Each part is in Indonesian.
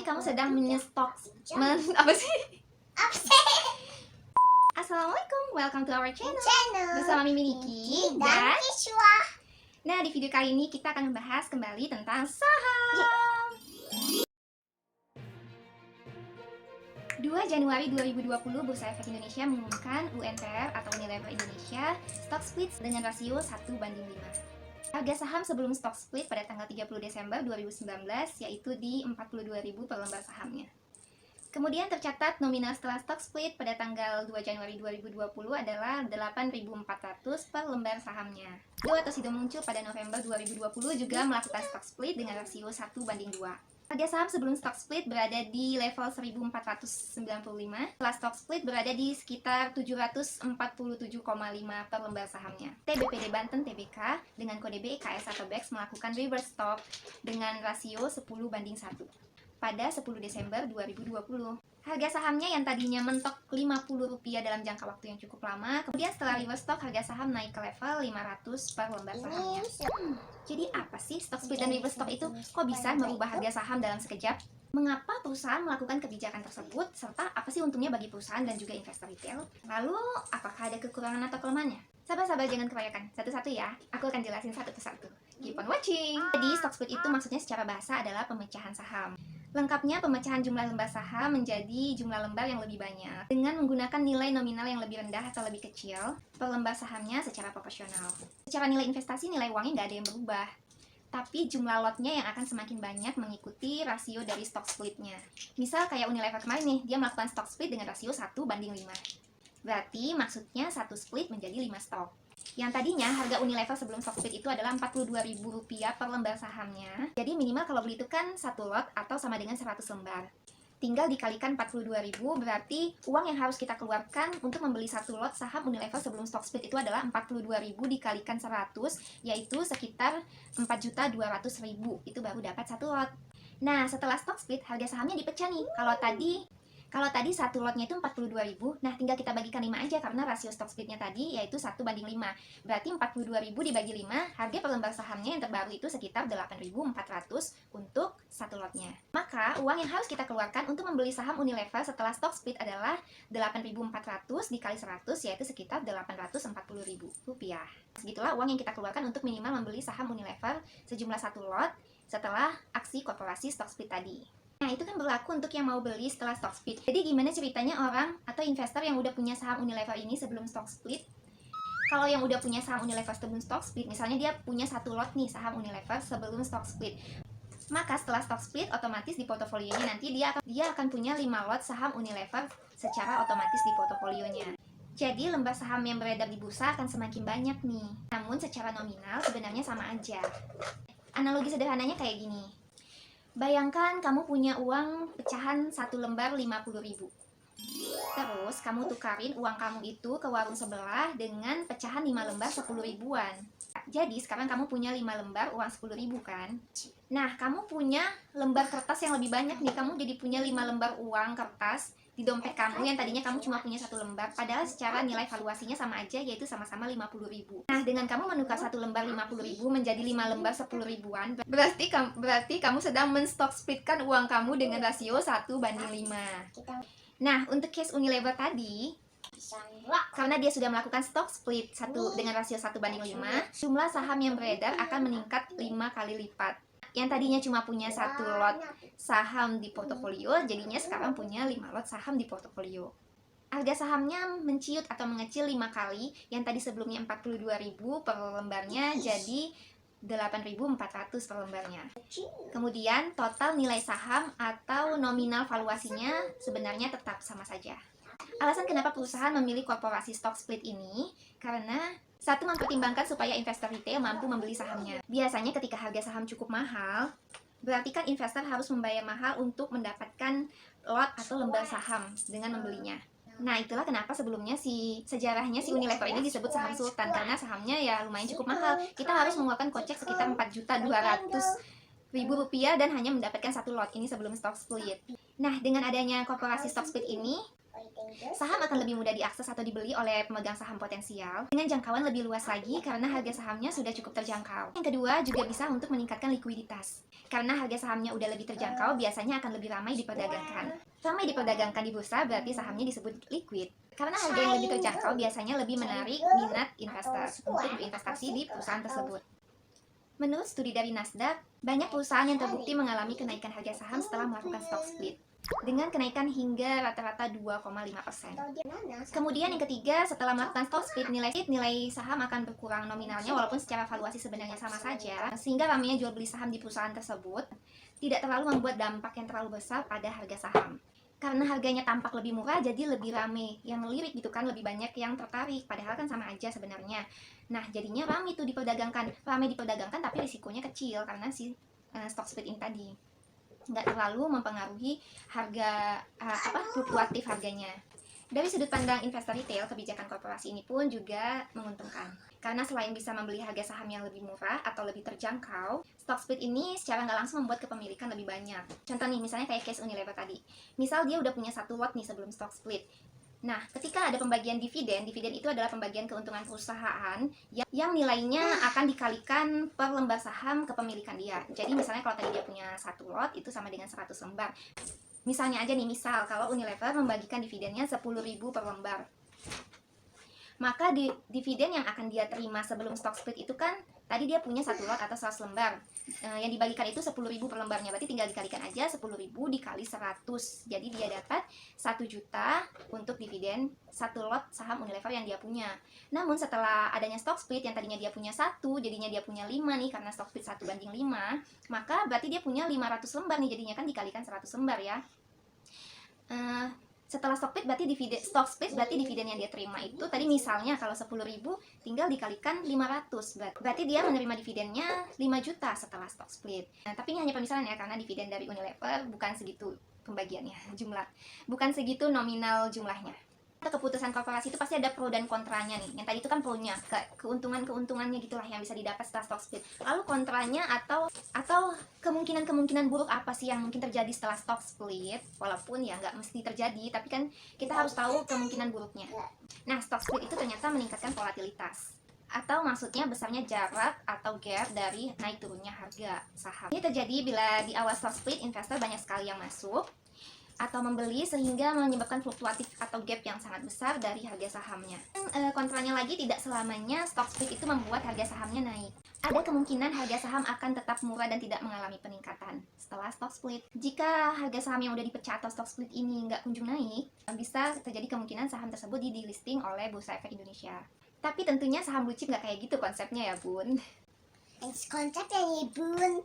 kamu sedang menyestok apa sih? Assalamualaikum, welcome to our channel bersama Mimi Niki dan Kiswa. Nah, di video kali ini kita akan membahas kembali tentang saham. 2 Januari 2020, Bursa Efek Indonesia mengumumkan UNPR atau Unilever Indonesia stock split dengan rasio 1:5. Harga saham sebelum stock split pada tanggal 30 Desember 2019 yaitu di 42.000 per lembar sahamnya. Kemudian tercatat nominal setelah stock split pada tanggal 2 Januari 2020 adalah 8.400 per lembar sahamnya. Do atau Sido muncul pada November 2020 juga melakukan stock split dengan rasio 1:2. Harga saham sebelum stock split berada di level 1.495, setelah stock split berada di sekitar 747,5 per lembar sahamnya. TBPD Banten Tbk dengan kode BKS atau BEX melakukan reverse stock dengan rasio 10:1 pada 10 Desember 2020. Harga sahamnya yang tadinya mentok Rp50 dalam jangka waktu yang cukup lama, kemudian setelah reverse stock harga saham naik ke level 500 per lembar sahamnya. Jadi apa sih stock split dan reverse stock itu? Kok bisa merubah harga saham dalam sekejap? Mengapa perusahaan melakukan kebijakan tersebut? Serta apa sih untungnya bagi perusahaan dan juga investor retail? Lalu, apakah ada kekurangan atau kelemahannya? Sabar-sabar, jangan kebanyakan. Satu-satu ya. Aku akan jelasin satu persatu. Keep on watching! Jadi, stock split itu maksudnya secara bahasa adalah pemecahan saham. Lengkapnya, pemecahan jumlah lembar saham menjadi jumlah lembar yang lebih banyak dengan menggunakan nilai nominal yang lebih rendah atau lebih kecil per lembar sahamnya secara proporsional. Secara nilai investasi, nilai uangnya nggak ada yang berubah, tapi jumlah lotnya yang akan semakin banyak mengikuti rasio dari stock splitnya. Misal kayak Unilever kemarin nih, dia melakukan stock split dengan rasio 1:5. Berarti maksudnya satu split menjadi 5 stok. Yang tadinya harga Unilever sebelum stock split itu adalah Rp42.000 per lembar sahamnya. Jadi minimal kalau beli itu kan 1 lot atau sama dengan 100 lembar. Tinggal dikalikan 42.000, berarti uang yang harus kita keluarkan untuk membeli 1 lot saham Unilever sebelum stock split itu adalah 42.000 dikalikan 100, yaitu sekitar 4.200.000. Itu baru dapat 1 lot. Nah, setelah stock split harga sahamnya dipecah nih. Kalau tadi 1 lotnya itu 42.000, nah tinggal kita bagikan 5 aja karena rasio stock splitnya tadi yaitu 1:5. Berarti 42.000 dibagi 5, harga per lembar sahamnya yang terbaru itu sekitar 8.400 untuk 1 lotnya. Maka uang yang harus kita keluarkan untuk membeli saham Unilever setelah stock split adalah 8.400 dikali 100 yaitu sekitar Rp840.000. Segitulah uang yang kita keluarkan untuk minimal membeli saham Unilever sejumlah 1 lot setelah aksi korporasi stock split tadi. Nah, itu kan berlaku untuk yang mau beli setelah stock split. Jadi gimana ceritanya orang atau investor yang udah punya saham Unilever ini sebelum stock split? Kalau yang udah punya saham Unilever sebelum stock split, misalnya dia punya 1 lot nih saham Unilever sebelum stock split, maka setelah stock split otomatis di portofolionya nanti dia akan punya 5 lot saham Unilever secara otomatis di portofolionya. Jadi lembar saham yang beredar di bursa akan semakin banyak nih. Namun secara nominal sebenarnya sama aja. Analogi sederhananya kayak gini. Bayangkan kamu punya uang pecahan 1 lembar 50.000. Terus kamu tukarin uang kamu itu ke warung sebelah dengan pecahan 5 lembar 10 ribuan. Jadi sekarang kamu punya 5 lembar uang 10.000 kan? Nah, kamu punya lembar kertas yang lebih banyak nih. Kamu jadi punya 5 lembar uang kertas di dompet kamu yang tadinya kamu cuma punya 1 lembar, padahal secara nilai valuasinya sama aja, yaitu sama-sama 50.000. Nah, dengan kamu menukar 1 lembar 50.000 menjadi 5 lembar 10 ribuan, berarti kamu sedang men-stock splitkan uang kamu dengan rasio 1:5. Nah, untuk case Unilever tadi, karena dia sudah melakukan stock split dengan rasio 1:5, jumlah saham yang beredar akan meningkat 5 kali lipat. Yang tadinya cuma punya 1 lot saham di portofolio, jadinya sekarang punya 5 lot saham di portofolio. Harga sahamnya menciut atau mengecil 5 kali, yang tadi sebelumnya 42.000 per lembarnya jadi 8.400 per lembarnya. Kemudian total nilai saham atau nominal valuasinya sebenarnya tetap sama saja. Alasan kenapa perusahaan memilih korporasi stock split ini karena satu, mempertimbangkan supaya investor retail mampu membeli sahamnya. Biasanya ketika harga saham cukup mahal, berarti kan investor harus membayar mahal untuk mendapatkan lot atau lembar saham dengan membelinya. Nah, itulah kenapa sebelumnya sejarahnya si Unilever ini disebut saham sultan, karena sahamnya ya lumayan cukup mahal. Kita harus mengeluarkan kocek sekitar Rp4.200.000 dan hanya mendapatkan 1 lot ini sebelum stock split. Nah, dengan adanya korporasi stock split ini, Saham akan lebih mudah diakses atau dibeli oleh pemegang saham potensial dengan jangkauan lebih luas lagi karena harga sahamnya sudah cukup terjangkau. Yang kedua, juga bisa untuk meningkatkan likuiditas. Karena harga sahamnya udah lebih terjangkau, biasanya akan lebih ramai diperdagangkan. Ramai diperdagangkan di bursa berarti sahamnya disebut liquid. Karena harga yang lebih terjangkau biasanya lebih menarik minat investor untuk berinvestasi di perusahaan tersebut. Menurut studi dari Nasdaq, banyak perusahaan yang terbukti mengalami kenaikan harga saham setelah melakukan stock split, dengan kenaikan hingga rata-rata 2,5%. Kemudian yang ketiga, setelah melakukan stock split, nilai saham akan berkurang nominalnya walaupun secara valuasi sebenarnya sama saja, sehingga ramainya jual beli saham di perusahaan tersebut tidak terlalu membuat dampak yang terlalu besar pada harga saham. Karena harganya tampak lebih murah, jadi lebih rame yang melirik gitu kan, lebih banyak yang tertarik, padahal kan sama aja sebenarnya. Nah, jadinya rame itu diperdagangkan, tapi risikonya kecil karena si stock split ini tadi nggak terlalu mempengaruhi harga fluktuatif harganya. Dari sudut pandang investor retail, kebijakan korporasi ini pun juga menguntungkan. Karena selain bisa membeli harga saham yang lebih murah atau lebih terjangkau, stock split ini secara nggak langsung membuat kepemilikan lebih banyak. Contoh nih, misalnya kayak case Unilever tadi. Misal dia udah punya satu lot nih sebelum stock split. Nah, ketika ada pembagian dividen itu adalah pembagian keuntungan perusahaan yang nilainya akan dikalikan per lembar saham kepemilikan dia. Jadi misalnya kalau tadi dia punya satu lot, itu sama dengan 100 lembar. Misalnya aja nih, misal kalau Unilever membagikan dividennya 10.000 per lembar. Maka dividen yang akan dia terima sebelum stock split itu kan, tadi dia punya satu lot atau 100 lembar. Yang dibagikan itu 10.000 per lembarnya, berarti tinggal dikalikan aja 10.000 dikali 100. Jadi dia dapat 1 juta untuk dividen satu lot saham Unilever yang dia punya. Namun setelah adanya stock split yang tadinya dia punya 1, jadinya dia punya 5 nih karena stock split 1:5, maka berarti dia punya 500 lembar nih, jadinya kan dikalikan 100 lembar ya. Setelah stock split berarti dividen yang dia terima itu tadi misalnya kalau 10.000 tinggal dikalikan 500, berarti dia menerima dividennya 5 juta setelah stock split. Nah, tapi ini hanya pemisahan ya, karena dividen dari Unilever bukan segitu pembagiannya, bukan segitu nominal jumlahnya. Keputusan korporasi itu pasti ada pro dan kontranya nih. Yang tadi itu kan pro-nya, keuntungannya gitulah yang bisa didapat setelah stock split. Lalu kontranya atau kemungkinan buruk apa sih yang mungkin terjadi setelah stock split? Walaupun ya nggak mesti terjadi, tapi kan kita harus tahu kemungkinan buruknya. Nah, stock split itu ternyata meningkatkan volatilitas, atau maksudnya besarnya jarak atau gap dari naik turunnya harga saham. Ini terjadi bila di awal stock split investor banyak sekali yang masuk atau membeli sehingga menyebabkan fluktuatif atau gap yang sangat besar dari harga sahamnya. Kontranya lagi, tidak selamanya stock split itu membuat harga sahamnya naik. Ada kemungkinan harga saham akan tetap murah dan tidak mengalami peningkatan setelah stock split. Jika harga saham yang udah dipecah atau stock split ini nggak kunjung naik, bisa terjadi kemungkinan saham tersebut di-delisting oleh Bursa Efek Indonesia. Tapi tentunya saham blue chip nggak kayak gitu konsepnya ya, Bun. Konsepnya ya, Bun.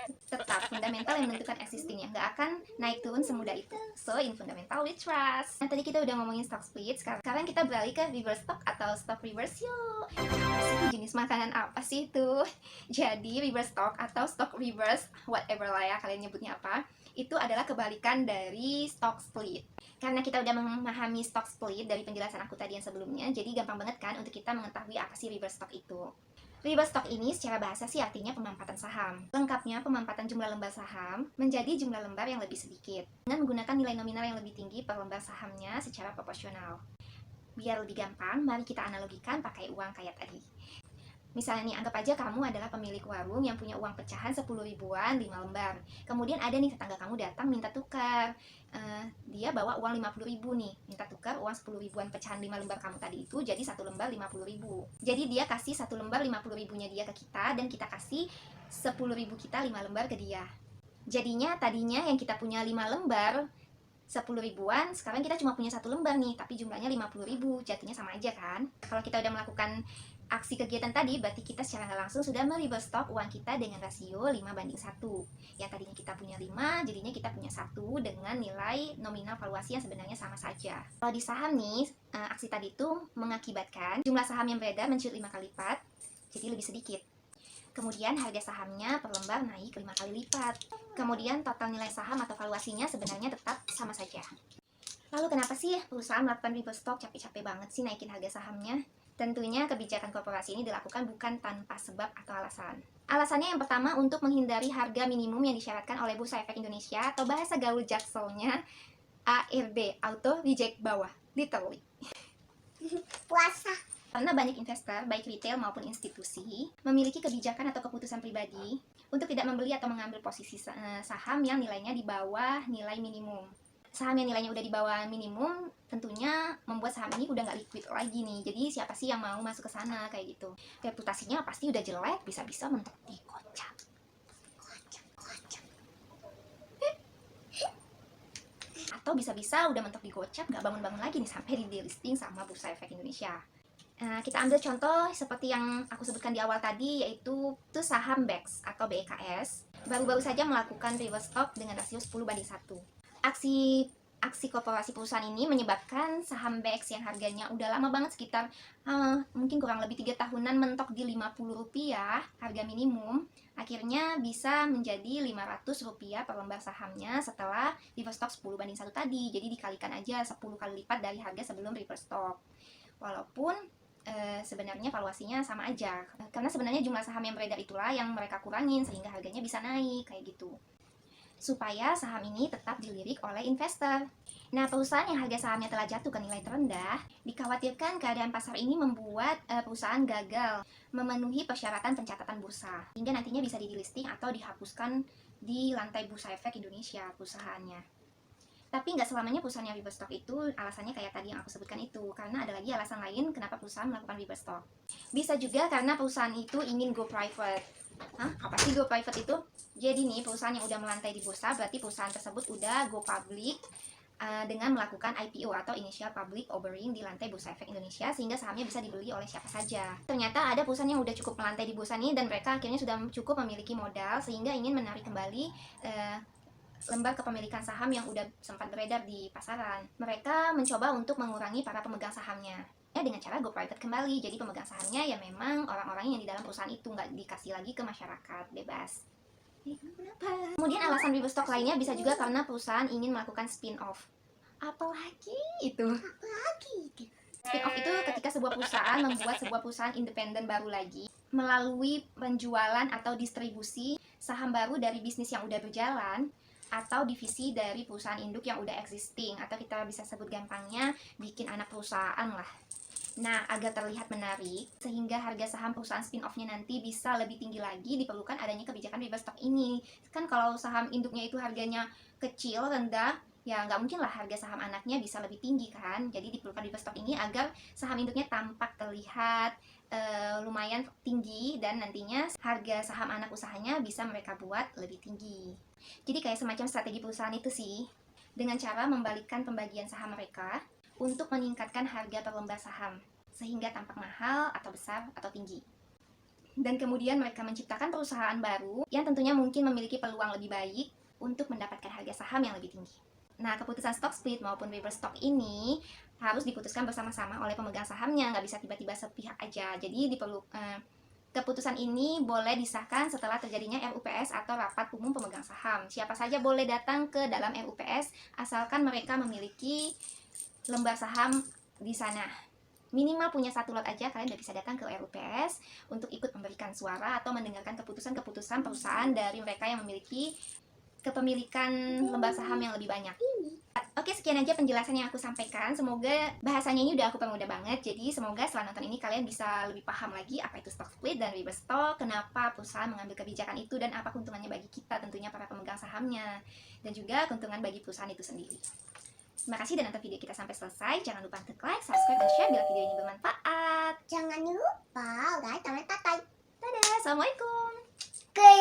Tetap fundamental yang menentukan existingnya, nggak akan naik turun semudah itu. So in fundamental we trust. Nah, tadi kita udah ngomongin stock split, sekarang kita beralih ke reverse stock atau stock reverse yuk. Jenis makanan apa sih itu? Jadi reverse stock atau stock reverse, whatever lah ya kalian nyebutnya apa, itu adalah kebalikan dari stock split. Karena kita udah memahami stock split dari penjelasan aku tadi yang sebelumnya, jadi gampang banget kan untuk kita mengetahui apa sih reverse stock itu. Reverse stock ini secara bahasa sih artinya pemampatan saham. Lengkapnya, pemampatan jumlah lembar saham menjadi jumlah lembar yang lebih sedikit dengan menggunakan nilai nominal yang lebih tinggi per lembar sahamnya secara proporsional. Biar lebih gampang, mari kita analogikan pakai uang kayak tadi. Misalnya nih, anggap aja kamu adalah pemilik warung yang punya uang pecahan 10 ribuan 5 lembar. Kemudian ada nih tetangga kamu datang minta tukar. Dia bawa uang 50 ribu nih, minta tukar uang 10 ribuan pecahan 5 lembar kamu tadi itu jadi satu lembar 50 ribu. Jadi dia kasih satu lembar 50 ribunya dia ke kita, dan kita kasih 10 ribu kita 5 lembar ke dia. Jadinya tadinya yang kita punya 5 lembar 10 ribuan, sekarang kita cuma punya satu lembar nih, tapi jumlahnya 50 ribu, jatuhnya sama aja kan? Kalau kita udah melakukan aksi kegiatan tadi, berarti kita secara nggak langsung sudah mereverse stock uang kita dengan rasio 5:1. Yang tadinya kita punya 5, jadinya kita punya 1 dengan nilai nominal valuasi yang sebenarnya sama saja. Kalau di saham nih, aksi tadi itu mengakibatkan jumlah saham yang beredar menciut 5 kali lipat, jadi lebih sedikit. Kemudian harga sahamnya per lembar naik 5 kali lipat. Kemudian total nilai saham atau valuasinya sebenarnya tetap sama saja. Lalu kenapa sih perusahaan melakukan reverse stock capek-capek banget sih naikin harga sahamnya? Tentunya kebijakan korporasi ini dilakukan bukan tanpa sebab atau alasan. Alasannya yang pertama untuk menghindari harga minimum yang disyaratkan oleh Bursa Efek Indonesia, atau bahasa gaul jakselnya ARB, auto reject bawah, literally. Puasa. Karena banyak investor, baik retail maupun institusi, memiliki kebijakan atau keputusan pribadi untuk tidak membeli atau mengambil posisi saham yang nilainya di bawah nilai minimum. Saham yang nilainya udah di bawah minimum tentunya membuat saham ini udah nggak liquid lagi nih. Jadi siapa sih yang mau masuk ke sana kayak gitu? Reputasinya pasti udah jelek, bisa-bisa mentok dikocak. Atau bisa-bisa udah mentok digocap nggak bangun-bangun lagi nih sampai di delisting sama Bursa Efek Indonesia. Kita ambil contoh seperti yang aku sebutkan di awal tadi, yaitu saham BEX atau BEKS baru-baru saja melakukan reverse stock dengan rasio 10:1. Aksi korporasi perusahaan ini menyebabkan saham BEX yang harganya udah lama banget, sekitar mungkin kurang lebih 3 tahunan mentok di Rp50 harga minimum, akhirnya bisa menjadi Rp500 per lembar sahamnya setelah reverse stock 10:1 tadi. Jadi dikalikan aja 10 kali lipat dari harga sebelum reverse stock. Walaupun sebenarnya valuasinya sama aja, karena sebenarnya jumlah saham yang beredar itulah yang mereka kurangin sehingga harganya bisa naik kayak gitu, supaya saham ini tetap dilirik oleh investor. Nah, perusahaan yang harga sahamnya telah jatuh ke nilai terendah, dikhawatirkan keadaan pasar ini membuat perusahaan gagal memenuhi persyaratan pencatatan bursa, hingga nantinya bisa di-delisting atau dihapuskan di lantai Bursa Efek Indonesia perusahaannya. Tapi nggak selamanya perusahaan yang reverse stock itu alasannya kayak tadi yang aku sebutkan itu, karena ada lagi alasan lain kenapa perusahaan melakukan reverse stock. Bisa juga karena perusahaan itu ingin go private. Apa sih go private itu? Jadi nih, perusahaan yang udah melantai di bursa berarti perusahaan tersebut udah go public dengan melakukan IPO atau Initial Public Offering di lantai Bursa Efek Indonesia, sehingga sahamnya bisa dibeli oleh siapa saja. Ternyata ada perusahaan yang udah cukup melantai di bursa nih dan mereka akhirnya sudah cukup memiliki modal sehingga ingin menarik kembali lembar kepemilikan saham yang udah sempat beredar di pasaran. Mereka mencoba untuk mengurangi para pemegang sahamnya dengan cara go private kembali. Jadi pemegang sahamnya ya memang orang-orang yang di dalam perusahaan itu, nggak dikasih lagi ke masyarakat bebas. Kemudian alasan reverse stock lainnya bisa juga karena perusahaan ingin melakukan spin-off. Apalagi itu? Spin-off itu ketika sebuah perusahaan membuat sebuah perusahaan independen baru lagi melalui penjualan atau distribusi saham baru dari bisnis yang udah berjalan atau divisi dari perusahaan induk yang udah existing, atau kita bisa sebut gampangnya bikin anak perusahaan lah. Nah, agar terlihat menarik sehingga harga saham perusahaan spin-off-nya nanti bisa lebih tinggi lagi, diperlukan adanya kebijakan reverse stock ini. Kan kalau saham induknya itu harganya kecil, rendah, ya nggak mungkin lah harga saham anaknya bisa lebih tinggi kan. Jadi diperlukan reverse stock ini agar saham induknya tampak terlihat lumayan tinggi dan nantinya harga saham anak usahanya bisa mereka buat lebih tinggi. Jadi kayak semacam strategi perusahaan itu sih, dengan cara membalikkan pembagian saham mereka untuk meningkatkan harga per lembar saham sehingga tampak mahal atau besar atau tinggi. Dan kemudian mereka menciptakan perusahaan baru yang tentunya mungkin memiliki peluang lebih baik untuk mendapatkan harga saham yang lebih tinggi. Nah, keputusan stock split maupun reverse stock ini harus diputuskan bersama-sama oleh pemegang sahamnya, nggak bisa tiba-tiba sepihak aja. Jadi keputusan ini boleh disahkan setelah terjadinya RUPS atau Rapat Umum Pemegang Saham. Siapa saja boleh datang ke dalam RUPS asalkan mereka memiliki lembar saham di sana. Minimal punya 1 lot aja, kalian udah bisa datang ke RUPS untuk ikut memberikan suara atau mendengarkan keputusan-keputusan perusahaan dari mereka yang memiliki kepemilikan lembar saham yang lebih banyak. Oke, sekian aja penjelasan yang aku sampaikan. Semoga bahasanya ini udah aku permudah banget. Jadi semoga setelah nonton ini kalian bisa lebih paham lagi apa itu stock split dan reverse stock, kenapa perusahaan mengambil kebijakan itu, dan apa keuntungannya bagi kita, tentunya para pemegang sahamnya, dan juga keuntungan bagi perusahaan itu sendiri. Terima kasih dan nonton video kita sampai selesai. Jangan lupa untuk like, subscribe, dan share bila video ini bermanfaat. Jangan lupa like, comment, Dadah, assalamualaikum. Oke.